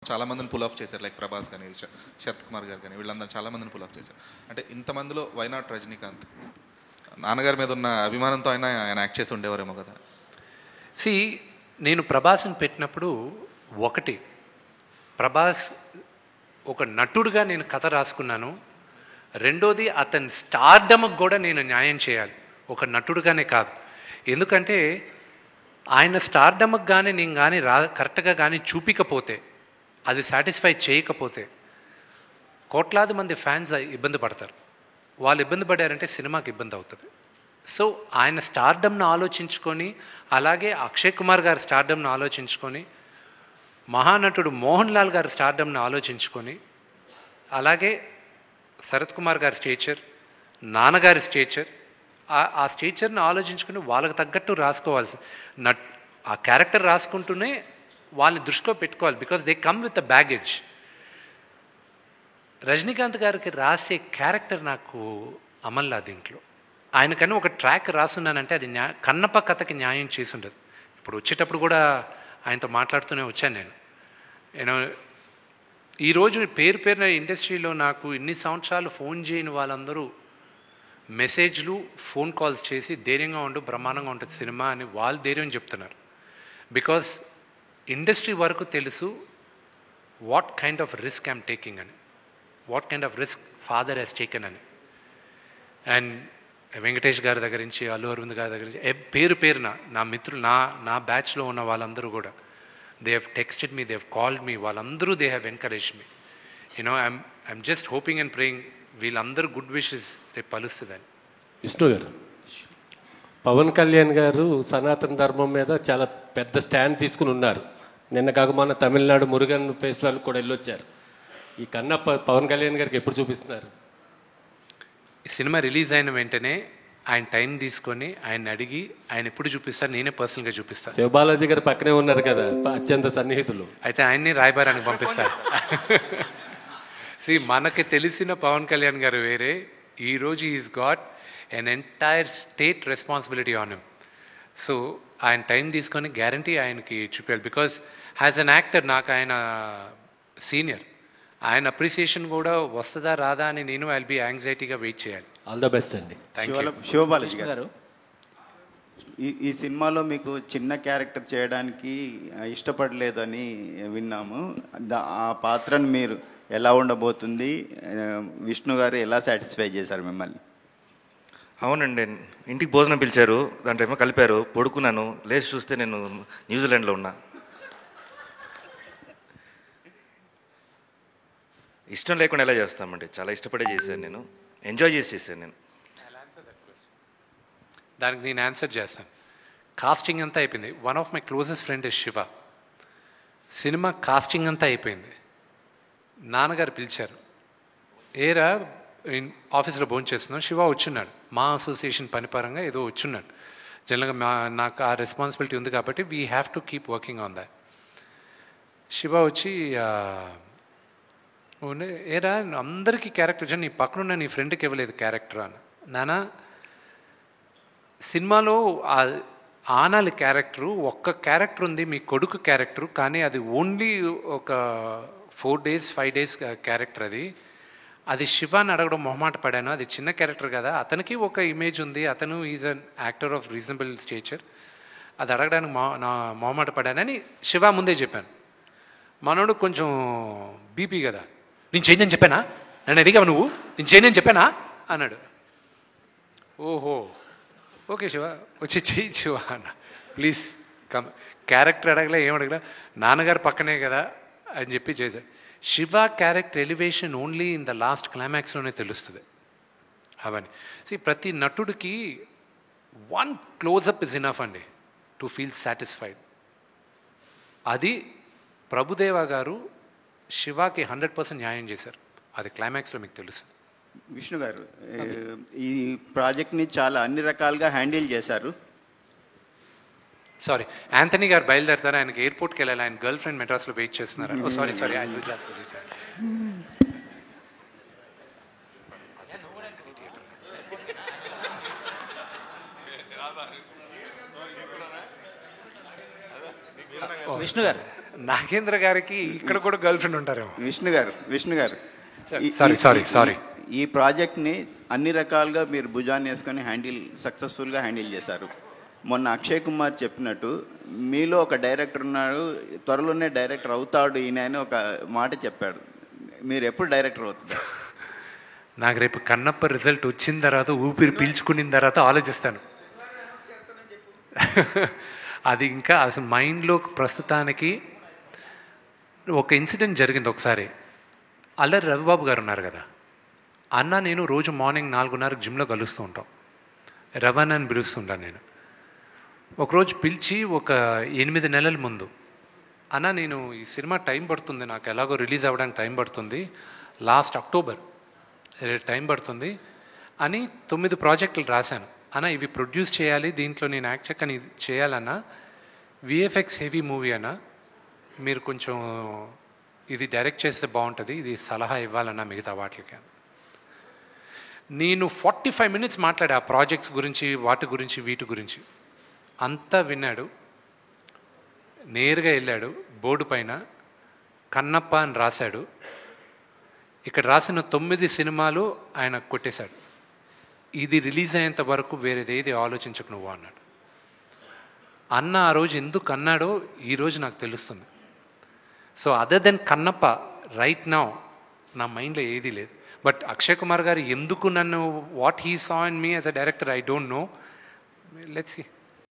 చాలా మందిని pull off చేశారు, లైక్ ప్రభాస్ కానీ శరత్ కుమార్ గారు కానీ వీళ్ళందరూ చాలా మందిని పుల్ ఆఫ్ చేశారు. అంటే ఇంతమందిలో వై నాట్ రజనీకాంత్? నాన్నగారి మీద ఉన్న అభిమానంతో ఆయన యాక్ట్ చేసి ఉండేవారేమో కదా. నేను ప్రభాస్ని పెట్టినప్పుడు ఒకటి, ప్రభాస్ ఒక నటుడుగా నేను కథ రాసుకున్నాను. రెండోది అతని స్టార్డమ్కి కూడా నేను న్యాయం చేయాలి, ఒక నటుడుగానే కాదు. ఎందుకంటే ఆయన స్టార్డమ్కి కానీ నేను కానీ కరెక్ట్గా కానీ చూపించకపోతే, అది సాటిస్ఫై చేయకపోతే కోట్లాది మంది ఫ్యాన్స్ ఇబ్బంది పడతారు. వాళ్ళు ఇబ్బంది పడారంటే సినిమాకి ఇబ్బంది అవుతుంది. సో ఆయన స్టార్డమ్ను ఆలోచించుకొని, అలాగే అక్షయ్ కుమార్ గారి స్టార్డమ్ను ఆలోచించుకొని, మహానటుడు మోహన్ లాల్ గారి స్టార్డమ్ను ఆలోచించుకొని, అలాగే శరత్ కుమార్ గారి స్టేచర్, నాన్నగారి స్టేచర్, ఆ స్టేచర్ని ఆలోచించుకుని వాళ్ళకి తగ్గట్టు రాసుకోవాల్సి ఆ క్యారెక్టర్ రాసుకుంటూనే వాళ్ళని దృష్టిలో పెట్టుకోవాలి. Because they come with a baggage. Rajinikanth గారికి రాసే క్యారెక్టర్ నాకు అమల్లా దీంట్లో. ఆయనకని ఒక ట్రాక్ రాసున్నానంటే అది కన్నప్ప కథకి న్యాయం చేసి ఉండదు. ఇప్పుడు వచ్చేటప్పుడు కూడా ఆయనతో మాట్లాడుతూనే వచ్చాను నేను ఈరోజు పేరున ఇండస్ట్రీలో నాకు ఇన్ని సంవత్సరాలు ఫోన్ చేయని వాళ్ళందరూ మెసేజ్లు, ఫోన్ కాల్స్ చేసి ధైర్యంగా ఉండు, బ్రహ్మాండంగా ఉంటుంది సినిమా అని వాళ్ళు ధైర్యం చెప్తున్నారు. బికాస్ ఇండస్ట్రీ వరకు తెలుసు what kind of risk I'm taking అని, what kind of risk father has taken అని. అండ్ వెంకటేష్ గారి దగ్గర నుంచి, అల్లు అరవింద్ గారి దగ్గర నుంచి పేరున నా మిత్రులు, నా బ్యాచ్లో ఉన్న వాళ్ళందరూ కూడా they have texted me, they have called me, వాళ్ళందరూ they have encouraged me. I'm just hoping and praying వీళ్ళందరూ గుడ్ విషెస్ రేపు పలుస్తుందని. విష్ణు గారు, పవన్ కళ్యాణ్ గారు సనాతన ధర్మం మీద చాలా పెద్ద స్టాండ్ తీసుకుని ఉన్నారు. నిన్న కాక మొన్న తమిళనాడు మురుగన్ ఫెస్టివల్ కూడా వెళ్ళొచ్చారు. ఈ కన్నప్ప పవన్ కళ్యాణ్ గారికి ఎప్పుడు చూపిస్తున్నారు? ఈ సినిమా రిలీజ్ అయిన వెంటనే ఆయన టైం తీసుకొని ఆయన అడిగి ఆయన ఎప్పుడు చూపిస్తారు, నేనే పర్సనల్గా చూపిస్తాను. శివబాలాజీ గారు పక్కనే ఉన్నారు కదా, అత్యంత సన్నిహితులు. అయితే ఆయన్ని రాయబారానికి పంపిస్తారు. మనకి తెలిసిన పవన్ కళ్యాణ్ గారు వేరే. ఈరోజు is got an entire state responsibility on him. So ఆయన టైం తీసుకొని గ్యారంటీ ఆయనకి చూపించాలి. బికాజ్ యాజ్ అన్ యాక్టర్ నాకు ఆయన సీనియర్, ఆయన అప్రిసియేషన్ కూడా వస్తుందా రాదా అని నేను ఐల్ బి యాంగ్జైటీగా వెయిట్ చేయాలి. ఆల్ ద బెస్ట్ అండి. శివబాలాజీ గారు, ఈ సినిమాలో మీకు చిన్న క్యారెక్టర్ చేయడానికి ఇష్టపడలేదని విన్నాము. ఆ పాత్రను మీరు ఎలా ఉండబోతుంది, విష్ణు గారు ఎలా సాటిస్ఫై చేశారు మిమ్మల్ని? అవునండి, ఇంటికి భోజనం పిలిచారు, దాంట్లో ఏమో కలిపారు, పడుకున్నాను, లేచి చూస్తే నేను న్యూజిలాండ్లో ఉన్నా. ఇష్టం లేకుండా ఎలా చేస్తామండి, చాలా ఇష్టపడే చేశాను, నేను ఎంజాయ్ చేసి చేశాను. నేను దానికి నేను ఆన్సర్ చేస్తాను. కాస్టింగ్ అంతా అయిపోయింది. One of my closest friend is Shiva. Cinema casting అంతా అయిపోయింది. నాన్నగారు పిలిచారు, ఏరా ఆఫీస్లో భోజనం చేస్తున్నాం, శివ వచ్చున్నాడు. మా అసోసియేషన్ పనిపరంగా ఏదో వచ్చున్నాడు. జనరల్గా నాకు ఆ రెస్పాన్సిబిలిటీ ఉంది కాబట్టి we have to keep working on that. Shiva వచ్చి ఏరా అందరికీ క్యారెక్టర్ వచ్చాను, నీ పక్కనున్న నీ ఫ్రెండ్కి ఇవ్వలేదు క్యారెక్టర్ అని. నాన్న, సినిమాలో ఆనాలి క్యారెక్టరు ఒక్క క్యారెక్టర్ ఉంది, మీ కొడుకు క్యారెక్టరు, కానీ అది ఓన్లీ ఒక 4 days 5 days క్యారెక్టర్. అది శివాని అడగడం మొహమాట పడాను. అది చిన్న క్యారెక్టర్ కదా, అతనికి ఒక ఇమేజ్ ఉంది, అతను is an actor of reasonable stature, అది అడగడానికి నా మొహమాట పడానని శివ ముందే చెప్పాను. మనోడు కొంచెం బీపీ కదా, నేను చేయనని చెప్పానా, నన్ను అడిగావు నువ్వు, నేను చేయనని చెప్పానా అన్నాడు. ఓహో ఓకే శివ, వచ్చి చెయ్యి శివ అన్న, ప్లీజ్ కమ్. క్యారెక్టర్ అడగలే, ఏం అడగలే, నాన్నగారు పక్కనే కదా అని చెప్పి చేశాడు. Shiva character elevation only in the last క్లైమాక్స్లోనే తెలుస్తుంది అవన్నీ. ప్రతి నటుడికి 1 close-up ఇస్ ఇనఫ్ అండి టు ఫీల్ సాటిస్ఫైడ్. అది ప్రభుదేవ గారు శివాకి 100% న్యాయం చేశారు. అది క్లైమాక్స్లో మీకు తెలుస్తుంది. విష్ణు గారు, ఈ ప్రాజెక్ట్ని చాలా అన్ని రకాలుగా హ్యాండిల్ చేశారు. సారీ, యాంథనీ గారు బయలుదేరుతారు, ఆయనకి ఎయిర్పోర్ట్కి వెళ్ళాలి, ఆయన గర్ల్ ఫ్రెండ్ మెడ్రాస్లో వెయిట్ చేస్తున్నారు. సారీ విష్ణు గారు, నాగేంద్ర గారికి ఇక్కడ కూడా గర్ల్ ఫ్రెండ్ ఉంటారేమో. విష్ణు గారు సారీ. ఈ ప్రాజెక్ట్ని అన్ని రకాలుగా మీరు భుజాన్ని వేసుకొని సక్సెస్ఫుల్గా హ్యాండిల్ చేశారు. మొన్న అక్షయ్ కుమార్ చెప్పినట్టు మీలో ఒక డైరెక్టర్ ఉన్నాడు, త్వరలోనే డైరెక్టర్ అవుతాడు ఈయన అని ఒక మాట చెప్పాడు. మీరు ఎప్పుడు డైరెక్టర్ అవుతున్నారు? నాకు రేపు కన్నప్ప రిజల్ట్ వచ్చిన తర్వాత ఊపిరి పీల్చుకున్న తర్వాత ఆలోచిస్తాను. అది ఇంకా అసలు మైండ్లో ప్రస్తుతానికి ఒక ఇన్సిడెంట్ జరిగింది ఒకసారి. అల్లరి రవిబాబు గారు ఉన్నారు కదా, అన్న నేను రోజు మార్నింగ్ 4:30 జిమ్లో కలుస్తూ ఉంటాం. రవణ్ అని పిలుస్తుంటాను నేను. ఒకరోజు పిలిచి ఒక 8 నెలల ముందు, అన్న నేను ఈ సినిమా టైం పడుతుంది, నాకు ఎలాగో రిలీజ్ అవ్వడానికి టైం పడుతుంది, లాస్ట్ అక్టోబర్ టైం పడుతుంది అని 9 ప్రాజెక్టులు రాశాను. అన్న ఇవి ప్రొడ్యూస్ చేయాలి, దీంట్లో నేను యాక్ట్ కానీ చేయాలన్నా, విఎఫ్ఎక్స్ హెవీ మూవీ అన్న, మీరు కొంచెం ఇది డైరెక్ట్ చేస్తే బాగుంటుంది, ఇది సలహా ఇవ్వాలన్నా మిగతా వాటికి. నేను 45 minutes మాట్లాడా ఆ ప్రాజెక్ట్స్ గురించి, వాటి గురించి, వీటి గురించి. అంతా విన్నాడు. నేరుగా వెళ్ళాడు బోర్డు పైన కన్నప్ప అని రాశాడు. ఇక్కడ రాసిన 9 సినిమాలు ఆయన కొట్టేశాడు. ఇది రిలీజ్ అయ్యేంత వరకు వేరేదేది ఆలోచించకు నువ్వు అన్నాడు. అన్న ఆ రోజు ఎందుకు అన్నాడో ఈరోజు నాకు తెలుస్తుంది. So other than Kannappa right now నా మైండ్లో ఏదీ లేదు. బట్ అక్షయ్ కుమార్ గారు ఎందుకు నన్ను what he saw in me as a director I don't know. Let's see.